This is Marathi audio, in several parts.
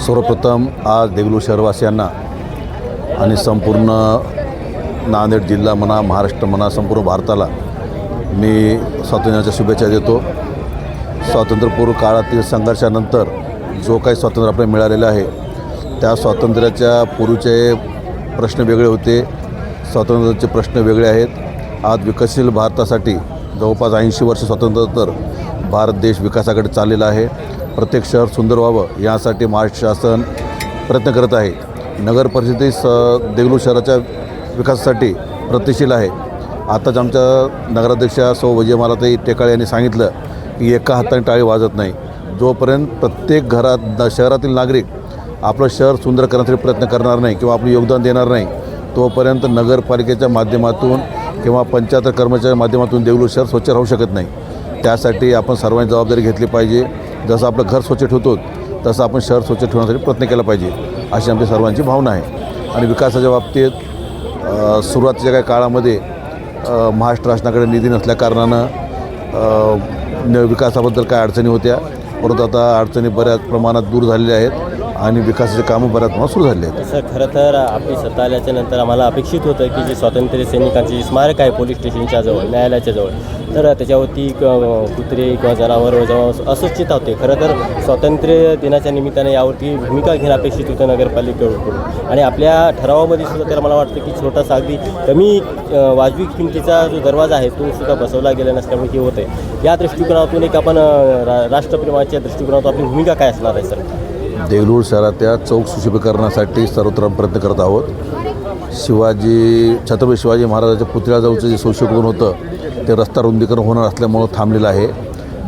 सर्वप्रथम आज देगलूर शहरवासियांना आणि संपूर्ण नांदेड जिल्हा म्हणा, महाराष्ट्र म्हणा, संपूर्ण भारताला मी स्वातंत्र्याच्या शुभेच्छा देतो. स्वातंत्र्यपूर्व काळातील संघर्षानंतर जो काही स्वातंत्र्य आपल्याला मिळालेलं आहे, त्या स्वातंत्र्याच्या पूर्वीचे प्रश्न वेगळे होते, स्वातंत्र्याचे प्रश्न वेगळे आहेत. आज विकसशील भारतासाठी जवळपास 80 वर्ष स्वातंत्र्यानंतर भारत देश विकासाकडे चाललेला आहे. प्रत्येक शहर सुंदर व्हावं यासाठी महाराष्ट्र शासन प्रयत्न करत आहे. नगर परिषदे देगलूर शहराच्या विकासासाठी प्रयत्नशील आहे. आताच आमच्या नगराध्यक्षा सौ विजयमालाताई टेकाळे यांनी सांगितलं की एका हाताने टाळी वाजत नाही. जोपर्यंत प्रत्येक शहरातील नागरिक आपलं शहर सुंदर करण्यासाठी प्रयत्न करणार नाही किंवा आपलं योगदान देणार नाही, तोपर्यंत नगरपालिकेच्या माध्यमातून किंवा पंचायत कर्मचाऱ्यांच्या माध्यमातून देगलूर शहर स्वच्छ राहू शकत नाही. त्यासाठी आपण सर्वांनी जबाबदारी घेतली पाहिजे. जसं आपलं घर स्वच्छ ठेवतो तसं आपण शहर स्वच्छ ठेवण्यासाठी प्रयत्न केला पाहिजे, अशी आमची सर्वांची भावना आहे. आणि विकासाच्या बाबतीत सुरुवातीच्या काही काळामध्ये महाराष्ट्र शासनाकडे निधी नसल्याकारणानं विकासाबद्दल काय अडचणी होत्या, परंतु आता अडचणी बऱ्याच प्रमाणात दूर झालेल्या आहेत आणि विकासाचे कामं बऱ्याच प्रमाणात सुरू झाले आहेत. सर, खरं तर आपली सत्ता आल्याच्या नंतर आम्हाला अपेक्षित होतं की जे स्वातंत्र्य सैनिकांचे स्मारक आहे पोलीस स्टेशनच्या जवळ, न्यायालयाच्या जवळ, तर त्याच्यावरती कुत्रे किंवा जनावर अस्वच्छता होते. खरं तर स्वातंत्र्य दिनाच्या निमित्ताने यावरती भूमिका घेणं अपेक्षित होतं नगरपालिकेकडून. आणि आपल्या ठरावामध्ये सुद्धा तर मला वाटतं की छोटासा अगदी कमी वाजवी किमतीचा जो दरवाजा आहे तो सुद्धा बसवला गेला नसल्यामुळे हे होतं आहे. या दृष्टिकोनातून एक आपण राष्ट्रप्रेमाच्या दृष्टिकोनातून आपली भूमिका काय असणार आहे सर? देगलूर शहराच्या चौक सुशोभीकरणासाठी सर्वत्र प्रयत्न करत आहोत. छत्रपती शिवाजी महाराजांच्या पुतळ्याजवळचं जे सुशोभीकरण होतं ते रस्ता रुंदीकरण होणार असल्यामुळं थांबलेलं आहे.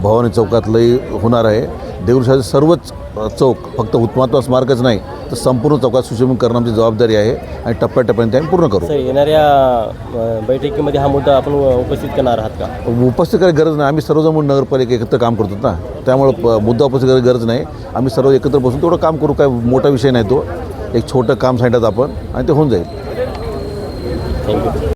भवानी चौकातलंही होणार आहे. देगलूर शहराचे सर्वच चौक, फक्त हुतात्मा स्मारकच नाही तर संपूर्ण चौकात सुशोभीकरण करणं आमची जबाबदारी आहे आणि टप्प्याटप्प्याने आम्ही पूर्ण करू. सर, येणाऱ्या बैठकीमध्ये हा मुद्दा आपण उपस्थित करणार आहात का? उपस्थित करायची गरज नाही. आम्ही सर्वजण म्हणून नगरपालिका एकत्र काम करतो ना, त्यामुळं मुद्दा उपस्थित करायची गरज नाही. आम्ही सर्व एकत्र बसून तेवढं काम करू. काय मोठा विषय नाही तो. एक छोटं काम सांगितलं आपण आणि ते होऊन जाईल. थँक्यू.